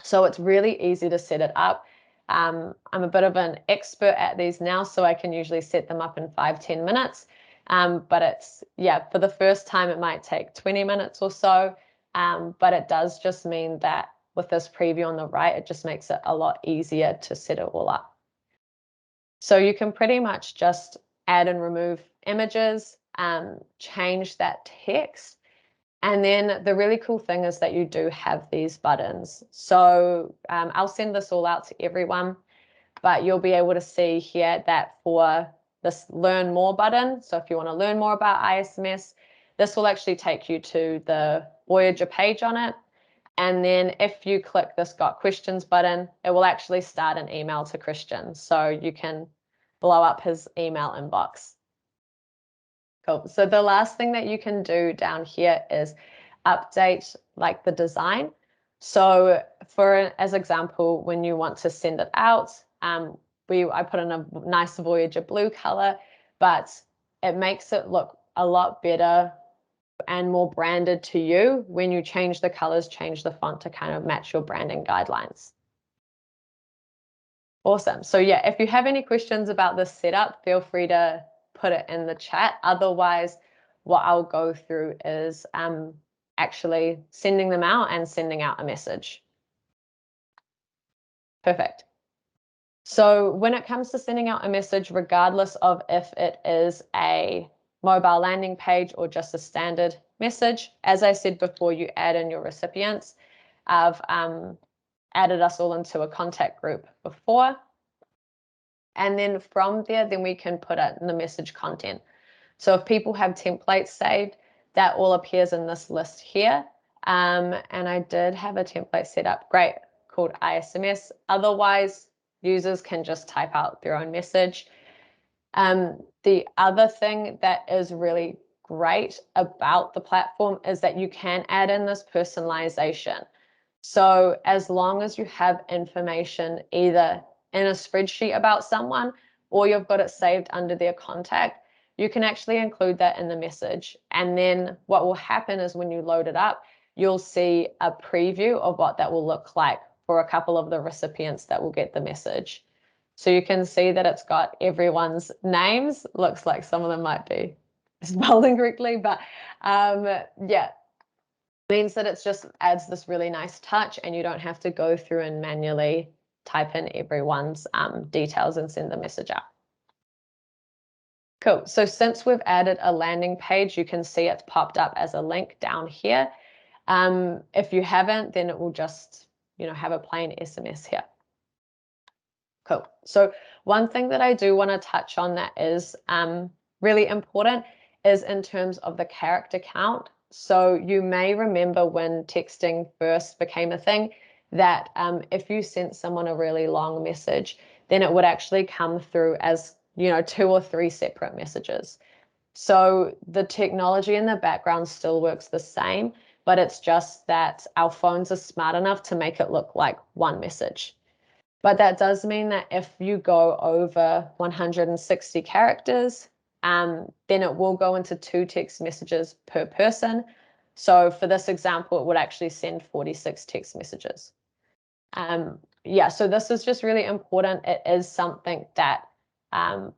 So it's really easy to set it up. I'm a bit of an expert at these now, so I can usually set them up in 5-10 minutes. But it's, for the first time, it might take 20 minutes or so. But it does just mean that with this preview on the right, it just makes it a lot easier to set it all up. So you can pretty much just add and remove images, change that text. And then the really cool thing is that you do have these buttons. So I'll send this all out to everyone, but you'll be able to see here that for this learn more button, so if you want to learn more about iSMS, this will actually take you to the Voyager page on it. And then if you click this Got Questions button, it will actually start an email to Christian. So you can blow up his email inbox. Cool. So the last thing that you can do down here is update like the design. So as example, when you want to send it out, I put in a nice Voyager blue color, but it makes it look a lot better and more branded to you when you change the colors, change the font to kind of match your branding guidelines. Awesome. So if you have any questions about this setup, feel free to put it in the chat. Otherwise, what I'll go through is actually sending them out and sending out a message. Perfect. So when it comes to sending out a message, regardless of if it is a mobile landing page or just a standard message, as I said before, you add in your recipients. I've added us all into a contact group before. And then from there, then we can put it in the message content. So if people have templates saved, that all appears in this list here. And I did have a template set up, great, called iSMS. Otherwise, users can just type out their own message. The other thing that is really great about the platform is that you can add in this personalization. So as long as you have information either in a spreadsheet about someone or you've got it saved under their contact, you can actually include that in the message. And then what will happen is when you load it up, you'll see a preview of what that will look like for a couple of the recipients that will get the message. So you can see that it's got everyone's names. Looks like some of them might be spelled incorrectly, but means that it just adds this really nice touch and you don't have to go through and manually type in everyone's details and send the message out. Cool. So since we've added a landing page, you can see it's popped up as a link down here. If you haven't, then it will just, have a plain SMS here. Cool. So one thing that I do want to touch on that is really important is in terms of the character count. So you may remember when texting first became a thing that if you sent someone a really long message, then it would actually come through as, 2 or 3 separate messages. So the technology in the background still works the same, but it's just that our phones are smart enough to make it look like one message. But that does mean that if you go over 160 characters, then it will go into 2 text messages per person. So for this example, it would actually send 46 text messages. So this is just really important. It is something that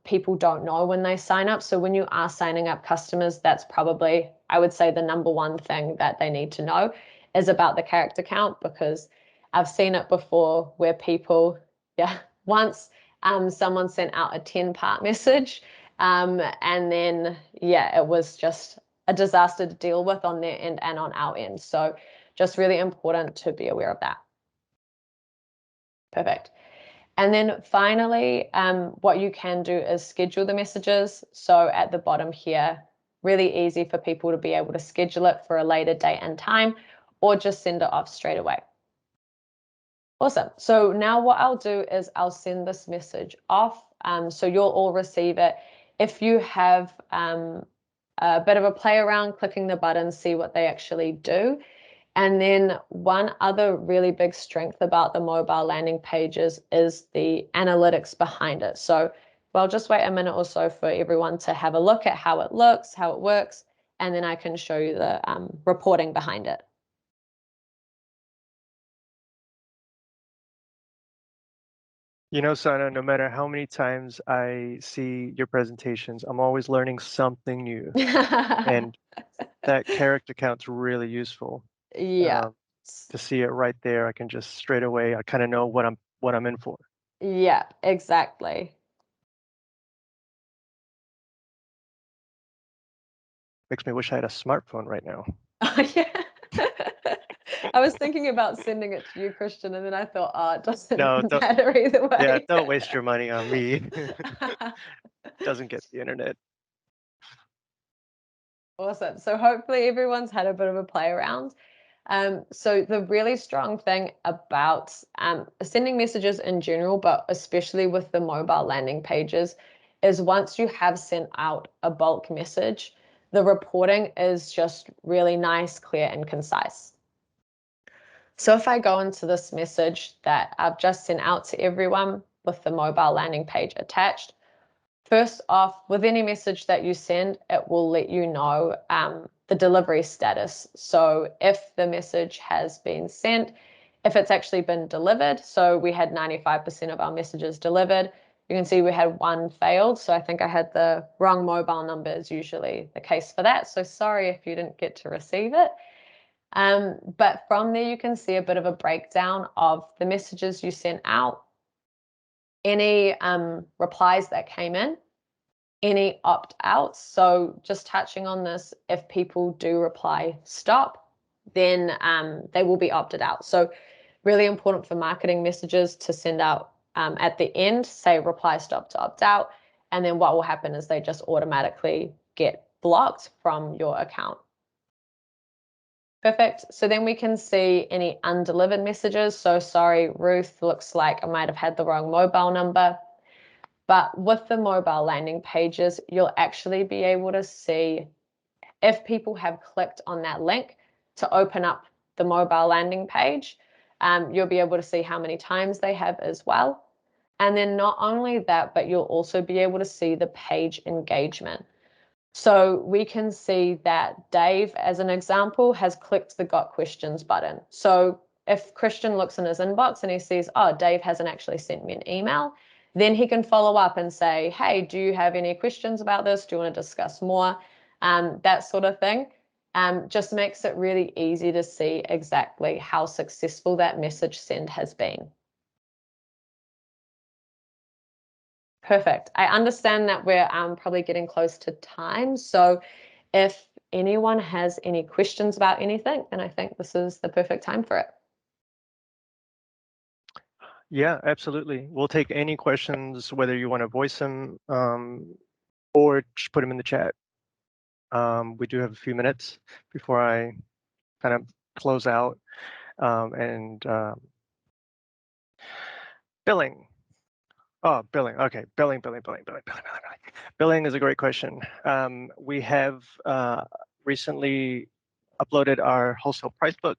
people don't know when they sign up. So when you are signing up customers, that's probably, I would say, the number one thing that they need to know is about the character count, because I've seen it before where people, once someone sent out a 10-part message and then, it was just a disaster to deal with on their end and on our end. So just really important to be aware of that. Perfect. And then finally, what you can do is schedule the messages. So at the bottom here, really easy for people to be able to schedule it for a later date and time, or just send it off straight away. Awesome. So now what I'll do is I'll send this message off. So you'll all receive it. If you have a bit of a play around clicking the buttons, see what they actually do. And then one other really big strength about the mobile landing pages is the analytics behind it. So I'll just wait a minute or so for everyone to have a look at how it looks, how it works, and then I can show you the reporting behind it. You know, Sana, no matter how many times I see your presentations, I'm always learning something new. And that character count's really useful. Yeah. To see it right there, I can just straight away, I kind of know what I'm in for. Yeah, exactly. Makes me wish I had a smartphone right now. Yeah. I was thinking about sending it to you, Christian, and then I thought, oh, it doesn't matter either way. Yeah, don't waste your money on me. Doesn't get the internet. Awesome. So hopefully everyone's had a bit of a play around. So the really strong thing about sending messages in general, but especially with the mobile landing pages, is once you have sent out a bulk message, the reporting is just really nice, clear, and concise. So if I go into this message that I've just sent out to everyone with the mobile landing page attached, first off, with any message that you send, it will let you know the delivery status. So if the message has been sent, if it's actually been delivered, so we had 95% of our messages delivered, you can see we had one failed. So I think I had the wrong mobile number is usually the case for that. So sorry if you didn't get to receive it. But from there, you can see a bit of a breakdown of the messages you sent out, any replies that came in, any opt-outs. So just touching on this, if people do reply stop, then they will be opted out. So really important for marketing messages to send out at the end, say reply stop to opt out. And then what will happen is they just automatically get blocked from your account. Perfect. So then we can see any undelivered messages. So sorry, Ruth, looks like I might have had the wrong mobile number. But with the mobile landing pages, you'll actually be able to see if people have clicked on that link to open up the mobile landing page. You'll be able to see how many times they have as well. And then not only that, but you'll also be able to see the page engagement. So we can see that Dave, as an example, has clicked the Got Questions button. So if Christian looks in his inbox and he sees, oh, Dave hasn't actually sent me an email, then he can follow up and say, hey, do you have any questions about this? Do you want to discuss more? That sort of thing. Just makes it really easy to see exactly how successful that message send has been. Perfect. I understand that we're probably getting close to time. So if anyone has any questions about anything, then I think this is the perfect time for it. Yeah, absolutely. We'll take any questions, whether you want to voice them or just put them in the chat. We do have a few minutes before I kind of close out. Billing. Oh, billing. Okay, billing. Billing is a great question. We have recently uploaded our wholesale price book,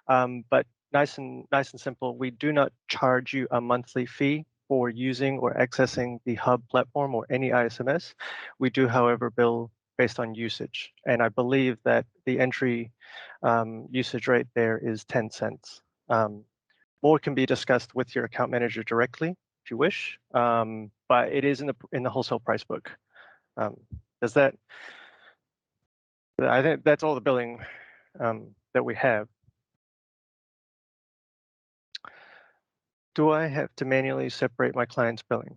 but nice and simple. We do not charge you a monthly fee for using or accessing the Hub platform or any iSMS. We do, however, bill based on usage, and I believe that the entry usage rate there is 10 cents. More can be discussed with your account manager directly if you wish, but it is in the wholesale price book. Does that? I think that's all the billing that we have. Do I have to manually separate my client's billing?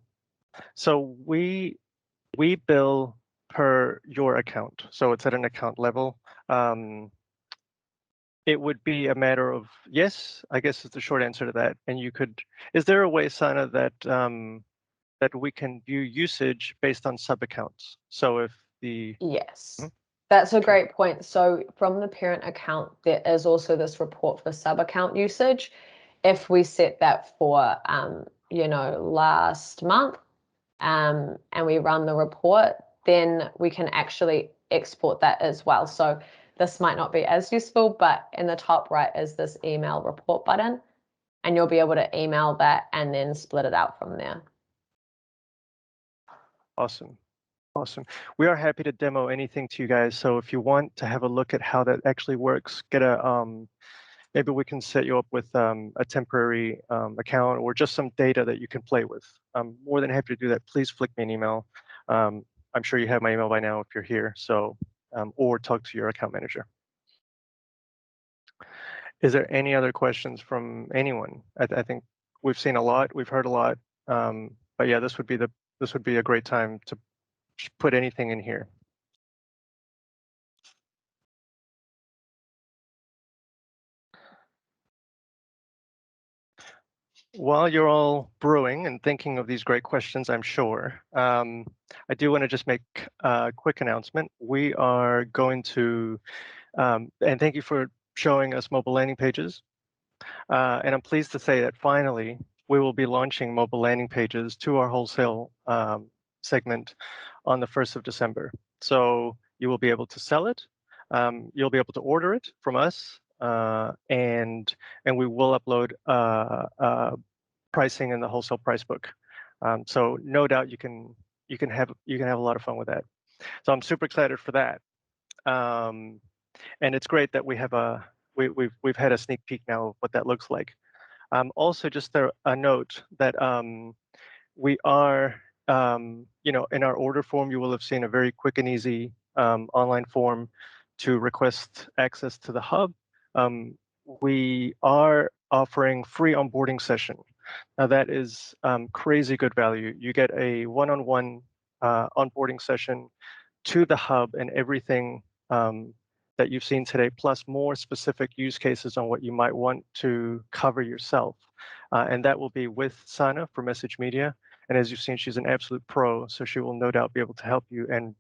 So we bill per your account, so it's at an account level. It would be a matter of yes, I guess is the short answer to that. And you could, is there a way, Sana, that that we can view usage based on sub accounts? So if the Yes. That's a great point. So from the parent account, there is also this report for sub-account usage. If we set that for, last month, and we run the report, then we can actually export that as well. So this might not be as useful, but in the top right is this email report button, and you'll be able to email that and then split it out from there. Awesome. Awesome. We are happy to demo anything to you guys. So if you want to have a look at how that actually works, get a maybe we can set you up with a temporary account or just some data that you can play with. I'm more than happy to do that. Please flick me an email. I'm sure you have my email by now if you're here. So or talk to your account manager. Is there any other questions from anyone? I think we've seen a lot, we've heard a lot, but yeah, this would be a great time to put anything in here. While you're all brewing and thinking of these great questions, I'm sure, I do want to just make a quick announcement. We are going to, and thank you for showing us mobile landing pages. And I'm pleased to say that finally, we will be launching mobile landing pages to our wholesale segment on the 1st of December. So you will be able to sell it. You'll be able to order it from us, and we will upload pricing in the wholesale price book. So no doubt you can have a lot of fun with that. So I'm super excited for that. And it's great that we have we've had a sneak peek now of what that looks like. Also, just a note that we are, in our order form, you will have seen a very quick and easy online form to request access to the hub. We are offering free onboarding session. Now that is crazy good value. You get a one-on-one onboarding session to the hub and everything that you've seen today, plus more specific use cases on what you might want to cover yourself. And that will be with Sana for Message Media. And as you've seen, she's an absolute pro, so she will no doubt be able to help you and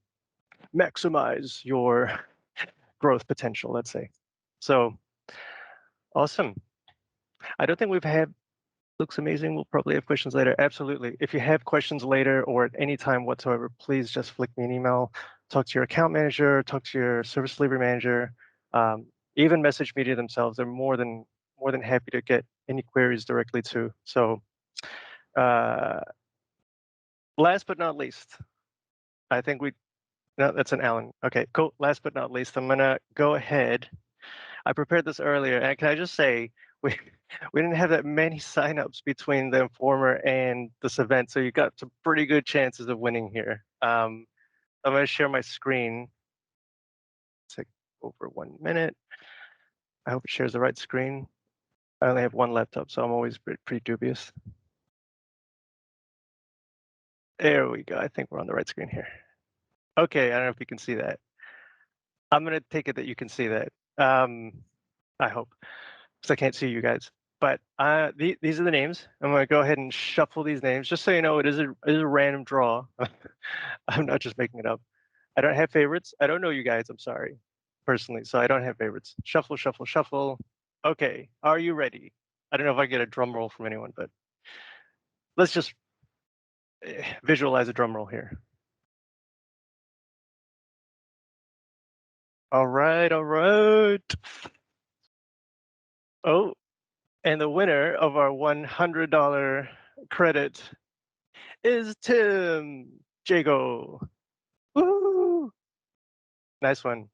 maximize your growth potential, let's say. So awesome. I don't think we've had, looks amazing. We'll probably have questions later. Absolutely. If you have questions later or at any time whatsoever, please just flick me an email, talk to your account manager, talk to your service delivery manager, even Message Media themselves. They're more than happy to get any queries directly to. So last but not least, I think no, that's an Alan. Okay, cool. Last but not least, I'm gonna go ahead. I prepared this earlier, and can I just say, we didn't have that many signups between the Informer and this event, so you got some pretty good chances of winning here. I'm going to share my screen. Take over 1 minute. I hope it shares the right screen. I only have one laptop, so I'm always pretty dubious. There we go. I think we're on the right screen here. Okay, I don't know if you can see that. I'm going to take it that you can see that. I hope, because I can't see you guys. But these are the names. I'm going to go ahead and shuffle these names, just so you know it is a random draw. I'm not just making it up. I don't have favorites. I don't know you guys. I'm sorry, personally. So I don't have favorites. Shuffle, shuffle, shuffle. Okay, are you ready? I don't know if I get a drum roll from anyone, but let's just visualize a drum roll here. All right, all right. Oh, and the winner of our $100 credit is Tim Jago. Woo! Nice one.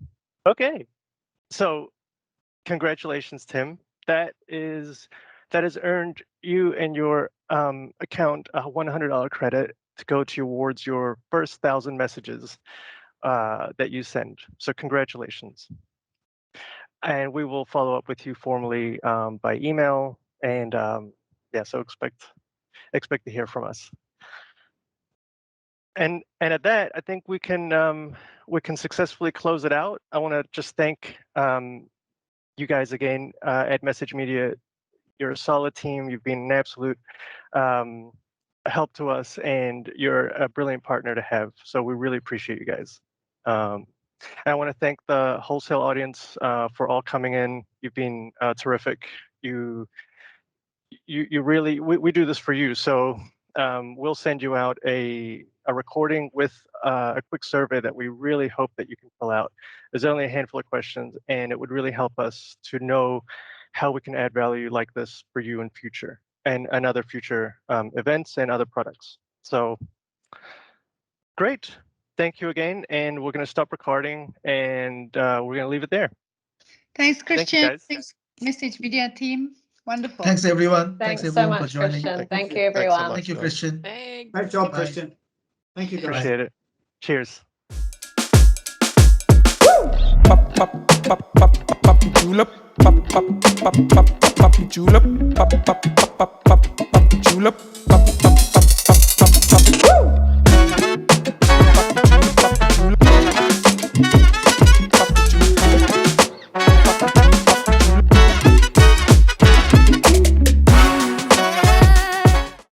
Okay, so congratulations, Tim. That has earned you and your account a $100 credit to go towards your first 1,000 messages that you send. So congratulations. And we will follow up with you formally by email. And yeah, so expect to hear from us. And at that, I think we can successfully close it out. I want to just thank you guys again at Message Media. You're a solid team. You've been an absolute help to us, and you're a brilliant partner to have. So we really appreciate you guys. And I want to thank the wholesale audience for all coming in. You've been terrific. You really, we do this for you. So we'll send you out a recording with a quick survey that we really hope that you can fill out. There's only a handful of questions, and it would really help us to know how we can add value like this for you in future and other future events and other products. So great. Thank you again. And we're going to stop recording, and we're going to leave it there. Thanks, Christian. Thank you, guys. Thanks, Message Media team. Wonderful. Thanks, everyone. Thanks so everyone, for much, joining. Christian. Thank you, Thanks so everyone. much. Thank you, Christian. Thanks. Great job, Bye. Christian. Thank you, guys. Appreciate it. Cheers. Pop, pop, pop, pop, pop, pop, julep. Pop, pop, pop, pop, pop, pop, julep. Pop, pop, pop, pop, pop, pop, julep.